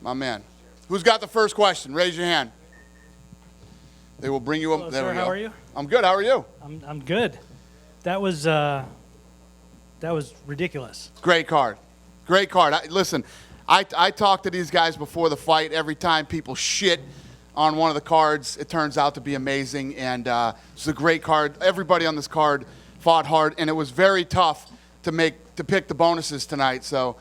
My man. Who's got the first question? Raise your hand. They will bring you up. Hello, there sir, we go. how are you? I'm good. How are you? I'm good. That was ridiculous. Great card. Great card. Listen, I talked to these guys before the fight. Every time people shit on one of the cards, it turns out to be amazing. And it's a great card. Everybody on this card fought hard, and it was very tough to pick the bonuses tonight. So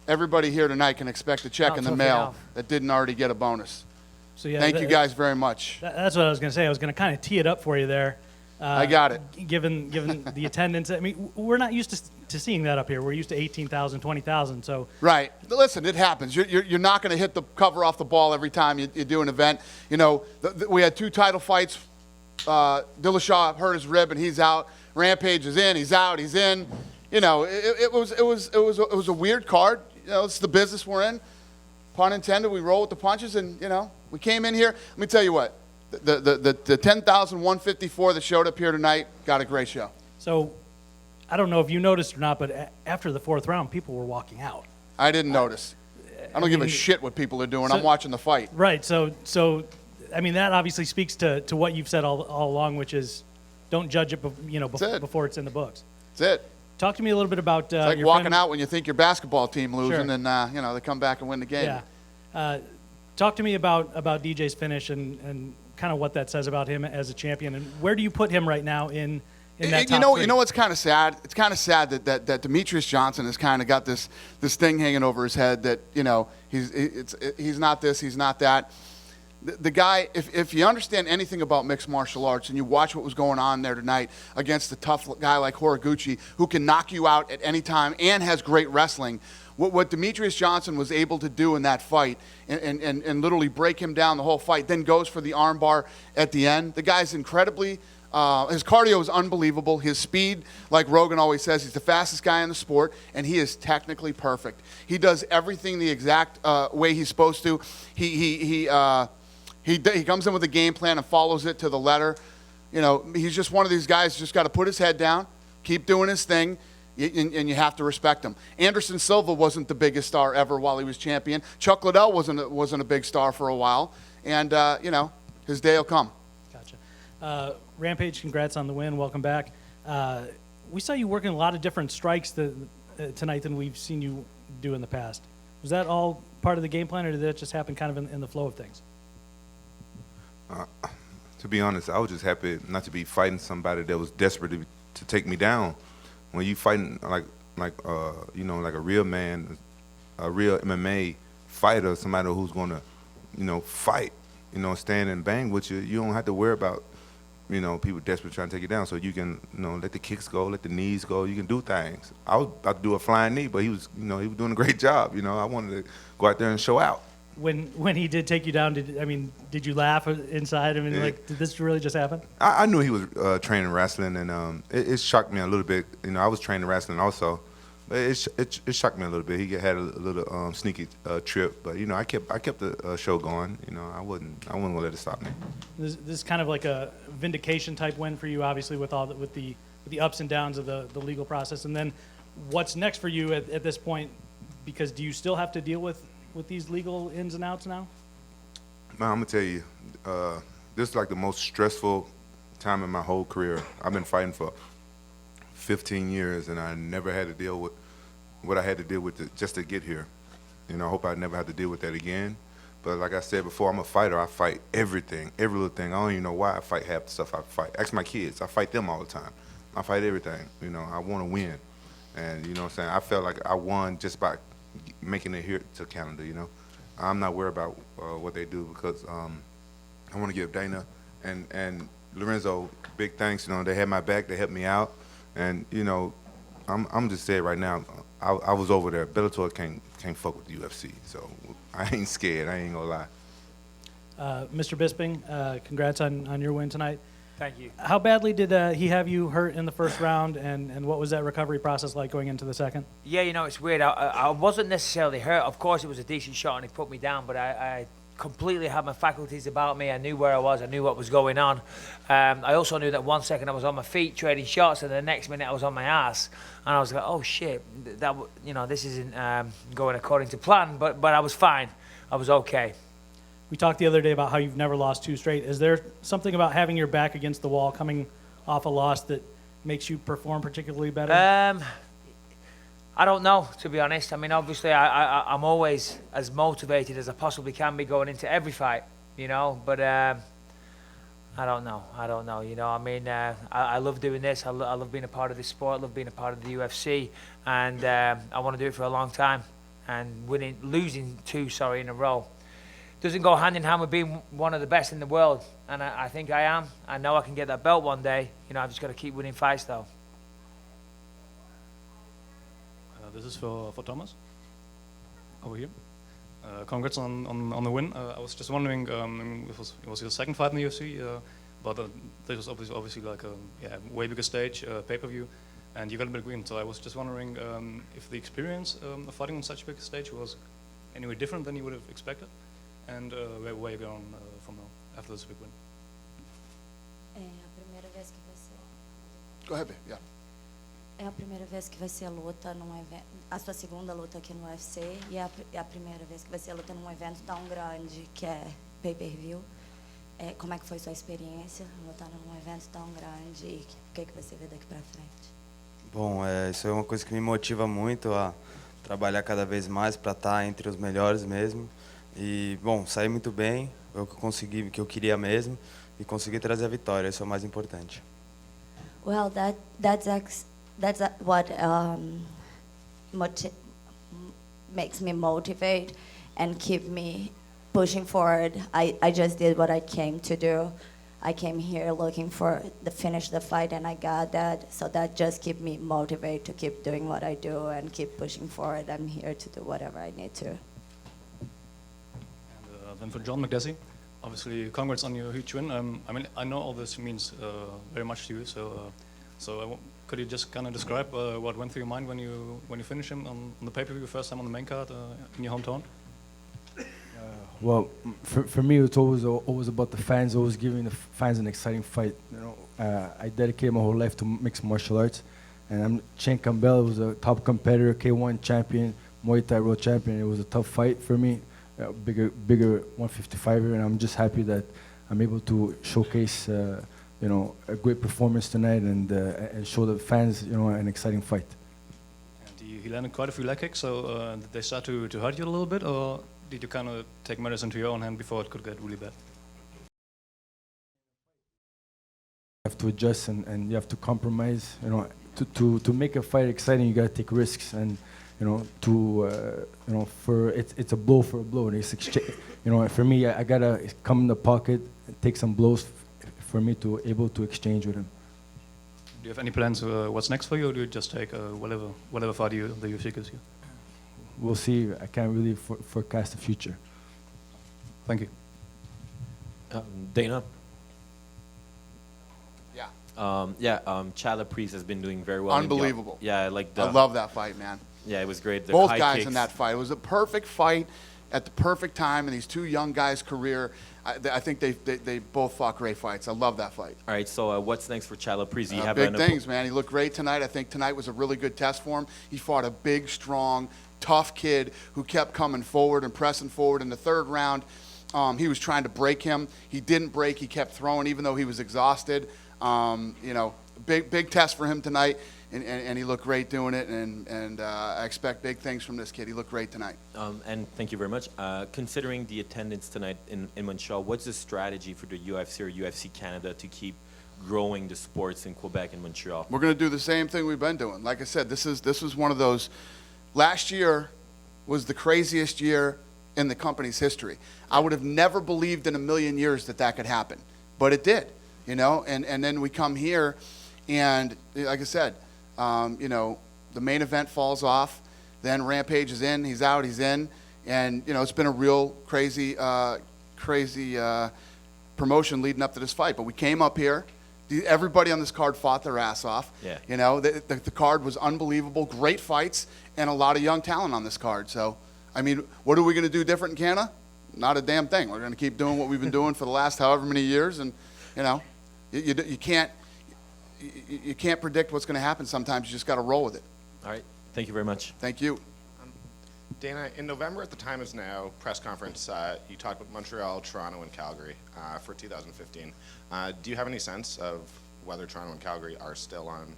everybody here tonight can expect a check in the mail that didn't already get a bonus. So yeah, thank you guys very much. That's what I was going to say. I was going to kind of tee it up for you there. I got it. Given the attendance, I mean, we're not used to seeing that up here. We're used to 18,000, 20,000. So right. Listen, it happens. You're not going to hit the cover off the ball every time you do an event. You know, we had 2 title fights. Dillashaw hurt his rib and he's out. Rampage is in. He's out. He's in. You know, it was a weird card. You know, it's the business we're in. Pun intended. We roll with the punches, and you know, we came in here. Let me tell you what. The 10,154 that showed up here tonight got a great show. So, I don't know if you noticed or not, but after the 4th round, people were walking out. I didn't notice. I don't give a shit what people are doing. I'm watching the fight. Right. So I mean, that obviously speaks to what you've said all along, which is don't judge it, before it's in the books. That's it. Talk to me a little bit about it's like your walking out when you think your basketball team losing, Sure. and you know they come back and win the game. Yeah. Talk to me about DJ's finish and kind of what that says about him as a champion, and where do you put him right now in that top three? You know what's kind of sad? It's kind of sad that Demetrius Johnson has kind of got this thing hanging over his head that, you know, he's not this, he's not that. The guy, if you understand anything about mixed martial arts and you watch what was going on there tonight against a tough guy like Horiguchi who can knock you out at any time and has great wrestling, what Demetrius Johnson was able to do in that fight and literally break him down the whole fight, then goes for the armbar at the end. The guy's incredibly, his cardio is unbelievable. His speed, like Rogan always says, he's the fastest guy in the sport, and he is technically perfect. He does everything the exact way he's supposed to. He comes in with a game plan and follows it to the letter. You know, he's just one of these guys who's just got to put his head down, keep doing his thing, and you have to respect him. Anderson Silva wasn't the biggest star ever while he was champion. Chuck Liddell wasn't a big star for a while, and you know, his day will come. Gotcha. Rampage, congrats on the win. Welcome back. We saw you working a lot of different strikes tonight than we've seen you do in the past. Was that all part of the game plan, or did that just happen kind of in the flow of things? To be honest, I was just happy not to be fighting somebody that was desperate to take me down. When you fighting like you know, like a real man, a real MMA fighter, somebody who's gonna, you know, fight, you know, stand and bang with you, you don't have to worry about, you know, people desperate trying to take you down. So you can, you know, let the kicks go, let the knees go. You can do things. I was about to do a flying knee, but he was doing a great job. You know, I wanted to go out there and show out. When he did take you down, did you laugh inside? I mean, Yeah. like, did this really just happen? I knew he was training wrestling, and it shocked me a little bit. You know, I was training wrestling also, but it shocked me a little bit. He had a little sneaky trip, but you know, I kept the show going. You know, I wasn't gonna let it stop me. This is kind of like a vindication type win for you, obviously, with the ups and downs of the legal process. And then, what's next for you at this point? Because do you still have to deal with these legal ins and outs now? Man, I'm gonna tell you, this is like the most stressful time in my whole career. I've been fighting for 15 years, and I never had to deal with what I had to deal with just to get here. You know, I hope I never have to deal with that again. But like I said before, I'm a fighter. I fight everything, every little thing. I don't even know why I fight half the stuff I fight. Ask my kids. I fight them all the time. I fight everything. You know, I want to win. And, you know what I'm saying, I felt like I won just by making it here to Canada, you know. I'm not worried about what they do because I want to give Dana and Lorenzo big thanks. You know, they had my back. They helped me out. And, you know, I'm just saying right now, I was over there. Bellator can't fuck with the UFC. So I ain't scared. I ain't going to lie. Mr. Bisping, congrats on your win tonight. Thank you. How badly did he have you hurt in the first round, and what was that recovery process like going into the second? Yeah, you know, it's weird. I wasn't necessarily hurt. Of course, it was a decent shot and he put me down, but I completely had my faculties about me. I knew where I was. I knew what was going on. I also knew that 1 second I was on my feet trading shots, and the next minute I was on my ass. And I was like, oh, shit, this isn't going according to plan, but I was fine. I was okay. We talked the other day about how you've never lost 2 straight. Is there something about having your back against the wall, coming off a loss, that makes you perform particularly better? I don't know, to be honest. I mean, obviously, I'm always as motivated as I possibly can be going into every fight, you know. But I don't know. You know, I mean, I love doing this. I love being a part of this sport. I love being a part of the UFC, and I want to do it for a long time. And losing 2 in a row doesn't go hand in hand with being one of the best in the world. And I think I am. I know I can get that belt one day. You know, I've just got to keep winning fights, though. This is for Thomas, over here. Congrats on the win. I was just wondering, it was your second fight in the UFC, but this was obviously like a way bigger stage, pay-per-view, and you got a big win. So I was just wondering if the experience of fighting on such a big stage was anyway different than you would have expected, and where you're going from now after this big win. É a primeira vez que vai ser. Go ahead, babe. Yeah. É a primeira vez que vai ser a luta num evento, a sua segunda luta aqui no UFC, e é a primeira vez que vai ser a luta num evento tão grande que é pay-per-view. Como é que foi sua experiência lutando num evento tão grande e o que vai ser ver daqui para frente? Bom, isso é uma coisa que me motiva muito a trabalhar cada vez mais para estar entre os melhores mesmo. E, bom, saí muito bem, eu consegui o que eu queria mesmo e consegui trazer a vitória, isso é o mais importante. Well, that's what makes me motivate and keep me pushing forward. I just did what I came to do. I came here looking for the finish the fight, and I got that. So that just keep me motivated to keep doing what I do and keep pushing forward. I'm here to do whatever I need to. And then for John Makdessi, obviously congrats on your huge win. I mean, I know all this means very much to you, so could you just kind of describe what went through your mind when you finished him on the pay-per-view, first time on the main card in your hometown? Well, for me, it's always about the fans, always giving the fans an exciting fight. You know, I dedicated my whole life to mixed martial arts, and Chen Campbell was a top competitor, K1 champion, Muay Thai world champion. It was a tough fight for me, bigger 155er, and I'm just happy that I'm able to showcase. You know, a great performance tonight and show the fans, you know, an exciting fight. And he landed quite a few leg kicks, so did they start to hurt you a little bit, or did you kind of take matters into your own hand before it could get really bad? You have to adjust and you have to compromise. You know, to make a fight exciting, you gotta take risks, and you know, you know, it's a blow for a blow. It's you know, for me, I gotta come in the pocket and take some blows for me to able to exchange with him. Do you have any plans what's next for you, or do you just take whatever fight the UFC gives you? We'll see. I can't really forecast the future. Thank you. Dana? Yeah. Chala Priest has been doing very well. Unbelievable. I love that fight, man. Yeah, it was great. The Both high guys kicks. in that fight. It was a perfect fight at the perfect time in these 2 young guys' career. I think they both fought great fights. I love that fight. All right, so what's next for Chala Priest? You have Big things, man. He looked great tonight. I think tonight was a really good test for him. He fought a big, strong, tough kid who kept coming forward and pressing forward. In the 3rd round, he was trying to break him. He didn't break. He kept throwing even though he was exhausted. You know, big test for him tonight. And he looked great doing it, and I expect big things from this kid. He looked great tonight. And thank you very much. Considering the attendance tonight in Montreal, what's the strategy for the UFC or UFC Canada to keep growing the sports in Quebec and Montreal? We're going to do the same thing we've been doing. Like I said, this was one of those. Last year was the craziest year in the company's history. I would have never believed in a million years that could happen, but it did. You know, and then we come here, and like I said. You know, the main event falls off, then Rampage is in, he's out, he's in, and you know it's been a real crazy promotion leading up to this fight. But we came up here, everybody on this card fought their ass off. Yeah. You know, the card was unbelievable, great fights, and a lot of young talent on this card. So, I mean, what are we going to do different in Canada? Not a damn thing. We're going to keep doing what we've been doing for the last however many years, and you know, you can't predict what's going to happen sometimes. You just got to roll with it. All right. Thank you very much. Thank you. Dana, in November at the Time Is Now press conference, you talked about Montreal, Toronto, and Calgary for 2015. Do you have any sense of whether Toronto and Calgary are still on?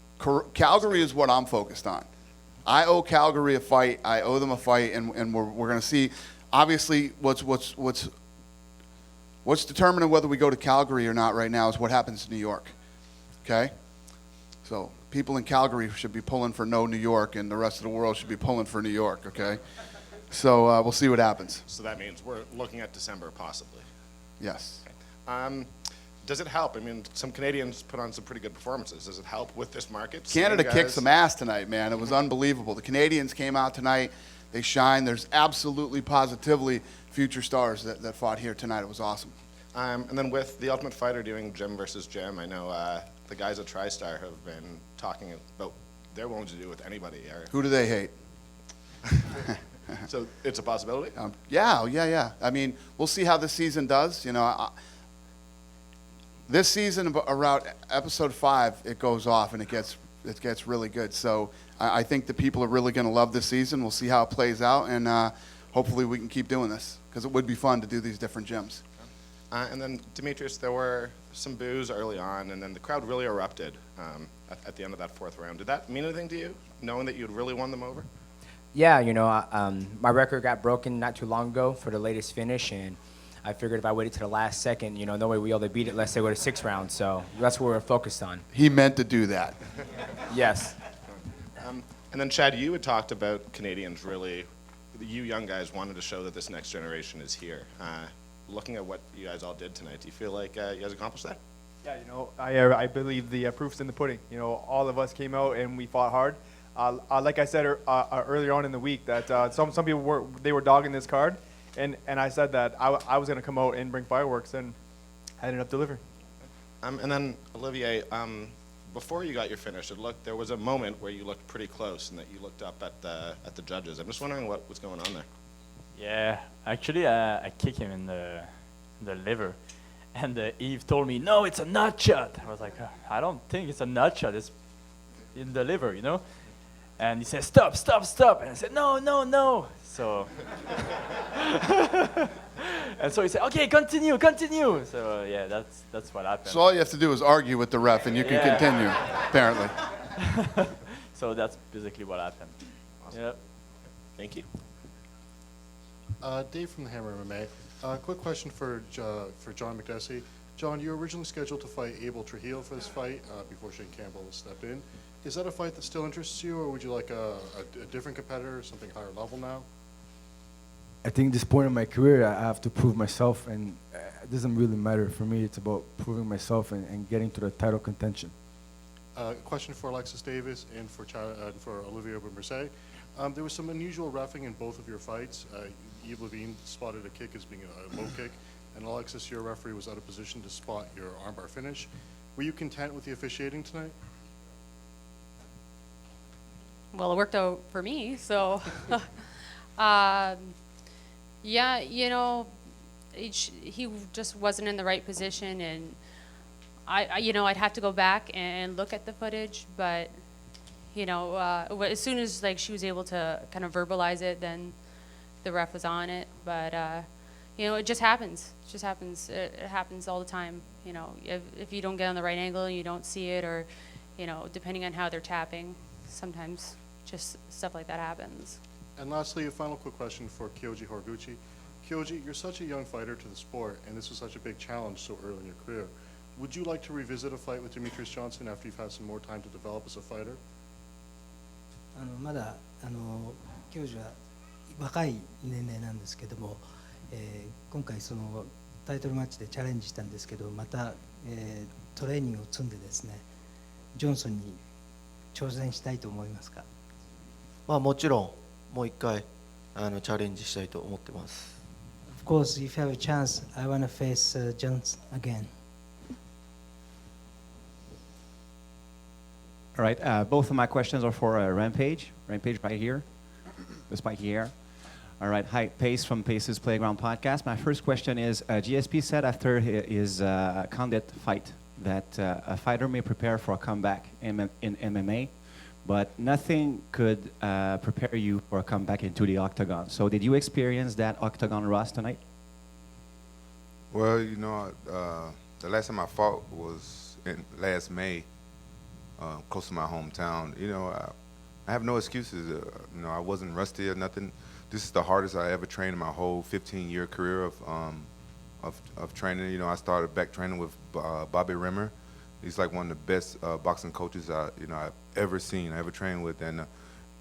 Calgary is what I'm focused on. I owe Calgary a fight. I owe them a fight, and we're going to see. Obviously, what's determining whether we go to Calgary or not right now is what happens in New York. Okay, so people in Calgary should be pulling for no New York, and the rest of the world should be pulling for New York. Okay, so we'll see what happens. So that means we're looking at December possibly. Yes. Okay. Does it help? I mean, some Canadians put on some pretty good performances. Does it help with this market? Canada kicked some ass tonight, man. It was unbelievable. The Canadians came out tonight. They shine. There's absolutely, positively future stars that fought here tonight. It was awesome. And then with The Ultimate Fighter doing gym versus gym, I know the guys at TriStar have been talking about they're willing to do with anybody. Who do they hate? So it's a possibility? Yeah. I mean, we'll see how this season does. You know, this season around episode 5, it goes off and it gets really good. So I think the people are really going to love this season. We'll see how it plays out, and hopefully we can keep doing this because it would be fun to do these different gyms. And then, Demetrius, there were some boos early on, and then the crowd really erupted at the end of that 4th round. Did that mean anything to you, knowing that you'd really won them over? Yeah, you know, my record got broken not too long ago for the latest finish, and I figured if I waited to the last second, you know, no way we able to beat it unless they go to 6 rounds. So that's what we're focused on. He meant to do that. Yes. And then, Chad, you had talked about Canadians really, you young guys wanted to show that this next generation is here. Looking at what you guys all did tonight, do you feel like you guys accomplished that? Yeah, you know, I believe the proof's in the pudding. You know, all of us came out and we fought hard. Like I said earlier on in the week, that some people were dogging this card, and I said that I was going to come out and bring fireworks, and I ended up delivering. And then, Olivier, before you got your finish, there was a moment where you looked pretty close, and that you looked up at the judges. I'm just wondering what was going on there. Yeah, actually, I kicked him in the liver, and Eve told me, "No, it's a nut shot." I was like, "I don't think it's a nut shot. It's in the liver, you know." And he said, "Stop, stop, stop!" And I said, "No, no, no." So, and so he said, "Okay, continue, continue." So yeah, that's what happened. So all you have to do is argue with the ref, and you can continue. Apparently. So that's basically what happened. Awesome. Yep. Thank you. Dave from the Hammer MMA. Quick question for John Makdessi. John, you were originally scheduled to fight Abel Trujillo for this fight before Shane Campbell stepped in. Is that a fight that still interests you, or would you like a different competitor, something higher level now? I think at this point in my career, I have to prove myself, and it doesn't really matter for me. It's about proving myself and getting to the title contention. Question for Alexis Davis and for Olivier Mercier. There was some unusual reffing in both of your fights. Yves Levine spotted a kick as being a low kick, and Alexis, your referee, was out of position to spot your armbar finish. Were you content with the officiating tonight? Well, it worked out for me, so yeah, you know, he just wasn't in the right position, and I'd have to go back and look at the footage, but you know, as soon as like she was able to kind of verbalize it, then the ref was on it. But you know, it just happens. It just happens. It happens all the time. You know, if you don't get on the right angle, you don't see it, or you know, depending on how they're tapping, sometimes just stuff like that happens. And lastly, a final quick question for Kyoji Horiguchi. Kyoji, you're such a young fighter to the sport, and this was such a big challenge so early in your career. Would you like to revisit a fight with Demetrius Johnson after you've had some more time to develop as a fighter? まだ教授は若い年齢なんですけども、今回そのタイトルマッチでチャレンジしたんですけど、また、トレーニングを積んでですね、ジョンソンに挑戦したいと思いますか？まあもちろんもう一回チャレンジしたいと思ってます。Of course, if you have a chance, I want to face Johnson again. All right, both of my questions are for Rampage. Rampage right here, the spiky hair. All right, hi, Pace from Pace's Playground Podcast. My first question is, GSP said after his Condit fight that a fighter may prepare for a comeback in MMA, but nothing could prepare you for a comeback into the octagon. So did you experience that octagon rust tonight? Well, the last time I fought was in last May, close to my hometown. I have no excuses. I wasn't rusty or nothing. This is the hardest I ever trained in my whole 15-year career of training. I started back training with Bobby Rimmer. He's like one of the best boxing coaches I've ever seen, I ever trained with, and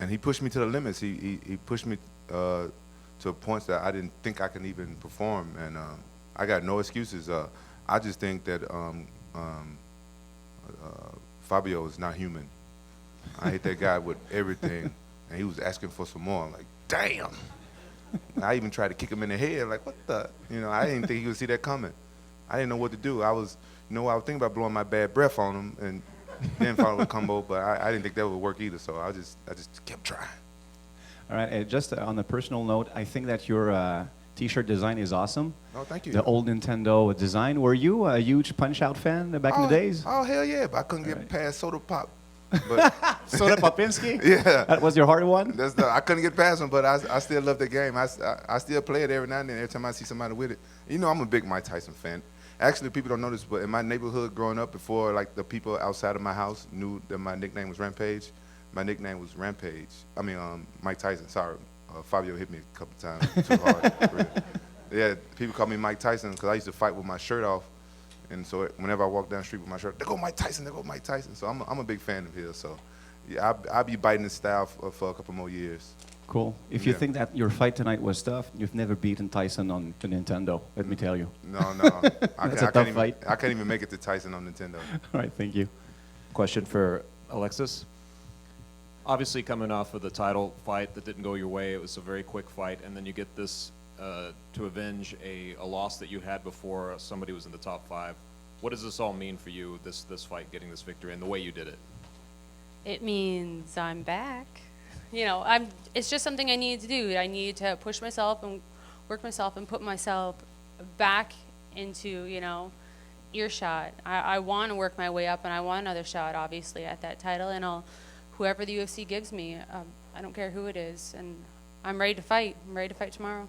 he pushed me to the limits. He pushed me to points that I didn't think I could even perform, and I got no excuses. I just think that Fabio is not human. I hate that guy with everything, and he was asking for some more. I'm like, damn. I even tried to kick him in the head, like, what the? I didn't think he would see that coming. I didn't know what to do. I was thinking about blowing my bad breath on him and then follow the combo, but I didn't think that would work either, so I just kept trying. All right, just on a personal note, I think that your T-shirt design is awesome. Oh, thank you. The old Nintendo design. Were you a huge Punch-Out fan back in the days? Oh, hell yeah, but I couldn't get past Soda Pop. But Soda Popinski? Yeah. That was your hard one? I couldn't get past him, but I still love the game. I still play it every now and then, every time I see somebody with it. I'm a big Mike Tyson fan. Actually, people don't know this, but in my neighborhood growing up, before like the people outside of my house knew that my nickname was Rampage, my nickname was Rampage. Mike Tyson, sorry. Fabio hit me a couple times too hard. Yeah, people call me Mike Tyson because I used to fight with my shirt off. And so whenever I walk down the street with my shirt, there go Mike Tyson, there go Mike Tyson. So I'm a big fan of his. So yeah, I'll be biting his style for a couple more years. Cool. If you think that your fight tonight was tough, you've never beaten Tyson on the Nintendo, let me tell you. No. That's a tough fight. I can't even make it to Tyson on Nintendo. All right, thank you. Question for Alexis. Obviously coming off of the title fight that didn't go your way, it was a very quick fight, and then you get this to avenge a loss that you had before somebody was in the top 5. What does this all mean for you, this fight, getting this victory, and the way you did it? It means I'm back. It's just something I needed to do. I needed to push myself and work myself and put myself back into, earshot. I want to work my way up, and I want another shot, obviously, at that title, and whoever the UFC gives me, I don't care who it is, and I'm ready to fight. I'm ready to fight tomorrow.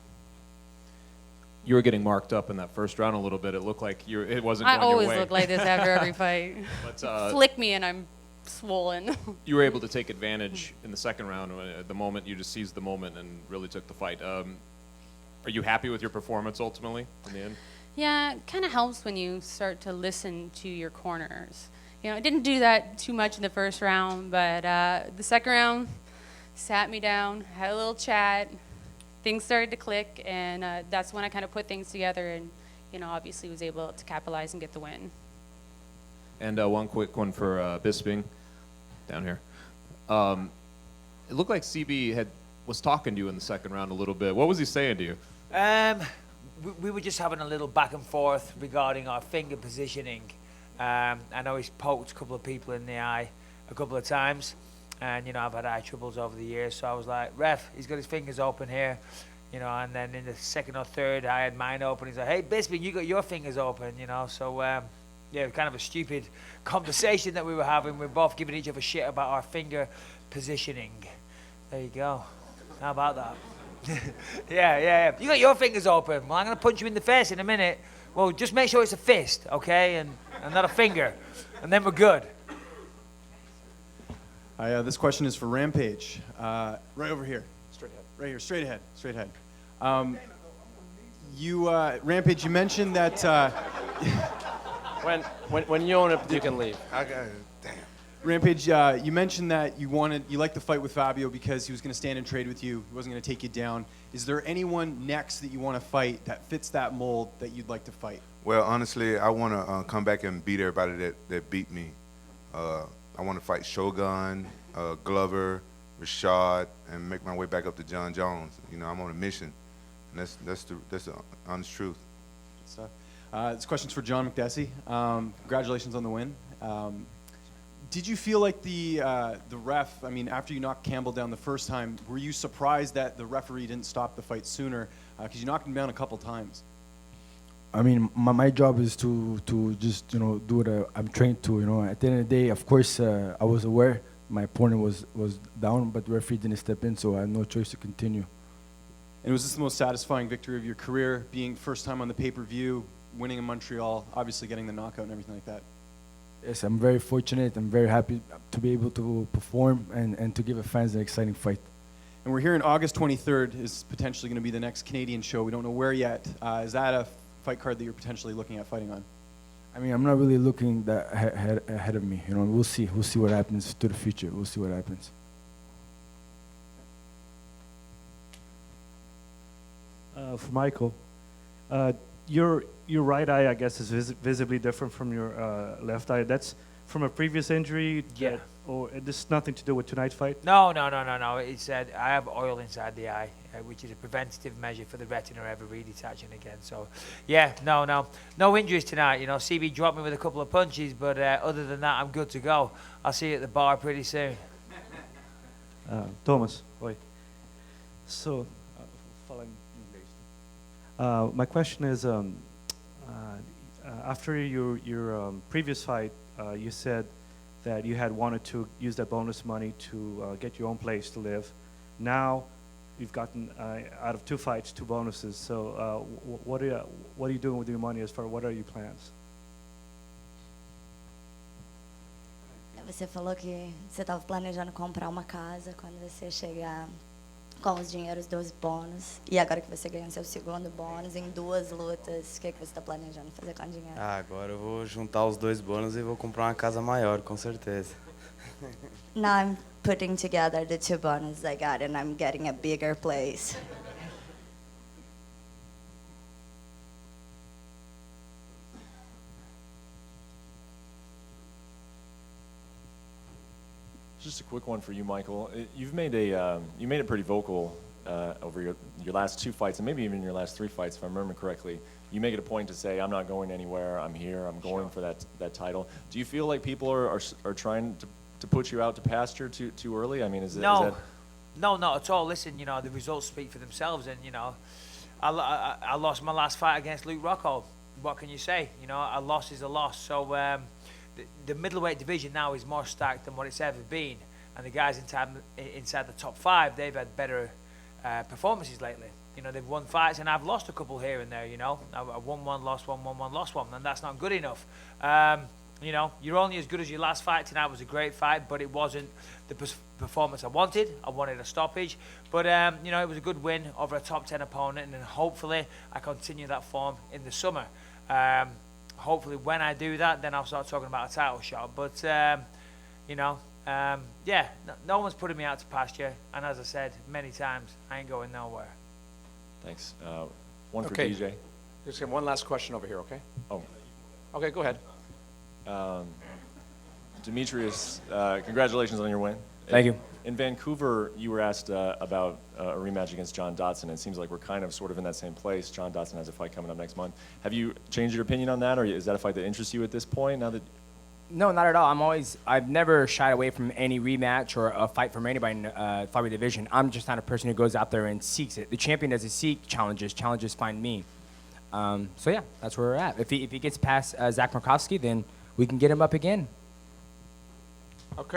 You were getting marked up in that first round a little bit. It looked like it wasn't going your way. I always look like this after every fight. But, flick me and I'm swollen. You were able to take advantage in the second round. At the moment, you just seized the moment and really took the fight. Are you happy with your performance ultimately in the end? Yeah, it kind of helps when you start to listen to your corners. I didn't do that too much in the first round, but the second round sat me down, had a little chat. Things started to click, and that's when I kind of put things together and, obviously was able to capitalize and get the win. And one quick one for Bisping, down here. It looked like CB was talking to you in the second round a little bit. What was he saying to you? We were just having a little back and forth regarding our finger positioning. I know he's poked a couple of people in the eye a couple of times. And, I've had eye troubles over the years, so I was like, ref, he's got his fingers open here. And then in the second or third, I had mine open. He's like, hey, Bisping, you got your fingers open, So, kind of a stupid conversation that we were having. We were both giving each other shit about our finger positioning. There you go. How about that? Yeah. You got your fingers open. Well, I'm going to punch you in the face in a minute. Well, just make sure it's a fist, okay? And not a finger. And then we're good. This question is for Rampage. Right over here. Straight ahead. Right here, straight ahead. Rampage, you mentioned that... When you own it, you can leave. Okay, damn. Rampage, you mentioned that you liked the fight with Fabio because he was going to stand and trade with you. He wasn't going to take you down. Is there anyone next that you want to fight that fits that mold that you'd like to fight? Well, honestly, I want to come back and beat everybody that beat me. I want to fight Shogun, Glover, Rashad, and make my way back up to John Jones. I'm on a mission, and that's the honest truth. Good stuff. This question's for John Makdessi. Congratulations on the win. Did you feel like the ref? After you knocked Campbell down the first time, were you surprised that the referee didn't stop the fight sooner? Because you knocked him down a couple times. My job is to just do what I'm trained to. At the end of the day, of course, I was aware my opponent was down, but the referee didn't step in, so I had no choice to continue. And was this the most satisfying victory of your career, being first time on the pay-per-view, winning in Montreal, obviously getting the knockout and everything like that? Yes, I'm very fortunate. I'm very happy to be able to perform and to give the fans an exciting fight. And we're hearing August 23rd is potentially going to be the next Canadian show. We don't know where yet. Is that a fight card that you're potentially looking at fighting on? I mean, I'm not really looking that ahead of me. You know, we'll see. We'll see what happens to the future. We'll see what happens. For Michael, your right eye, I guess, is visibly different from your left eye. That's from a previous injury. Yeah. Or this is nothing to do with tonight's fight. No. It's I have oil inside the eye, which is a preventative measure for the retina ever redetaching again. So, yeah, no injuries tonight. You know, CB dropped me with a couple of punches, but other than that, I'm good to go. I'll see you at the bar pretty soon. Thomas, oi. So, following my question is, after your previous fight, you said that you had wanted to use that bonus money to get your own place to live. Now, you've gotten out of 2 fights, 2 bonuses. So, what are you doing with your money? As far what are your plans? Você falou que você estava planejando comprar uma casa quando você chegar com os dinheiros dos bônus. E agora que você ganhou seu segundo bônus em 2 lutas, o que você está planejando fazer com o dinheiro? Agora eu vou juntar os 2 bônus e vou comprar uma casa maior, com certeza. Now I'm putting together the 2 bonuses I got and I'm getting a bigger place. Just a quick one for you, Michael. You've made you made it pretty vocal over your last 2 fights, and maybe even your last 3 fights, if I remember correctly. You make it a point to say, "I'm not going anywhere. I'm here. I'm going for that title." Do you feel like people are trying to put you out to pasture too early? I mean, is that? No, not at all. Listen, you know, the results speak for themselves, and you know, I lost my last fight against Luke Rockhold. What can you say? You know, a loss is a loss. So. The middleweight division now is more stacked than what it's ever been, and the guys inside the top 5, they've had better performances lately. You know, they've won fights, and I've lost a couple here and there. You know, I won one, lost one, won one, lost one, and that's not good enough. You know, you're only as good as your last fight. Tonight was a great fight, but it wasn't the performance I wanted. I wanted a stoppage, but you know, it was a good win over a top 10 opponent, and then hopefully I continue that form in the summer. Hopefully when I do that, then I'll start talking about a title shot. But, you know, yeah, no one's putting me out to pasture. And as I said many times, I ain't going nowhere. Thanks. One for Okay. DJ. Just get one last question over here, okay? Oh. Okay, go ahead. Demetrius, congratulations on your win. Thank you. In Vancouver, you were asked about a rematch against John Dotson. It seems like we're kind of sort of in that same place. John Dotson has a fight coming up next month. Have you changed your opinion on that, or is that a fight that interests you at this point? Now that No, not at all. I've never shied away from any rematch or a fight from anybody in the flyweight division. I'm just not a person who goes out there and seeks it. The champion doesn't seek challenges. Challenges find me. So yeah, that's where we're at. If he gets past Zach Markovsky, then we can get him up again.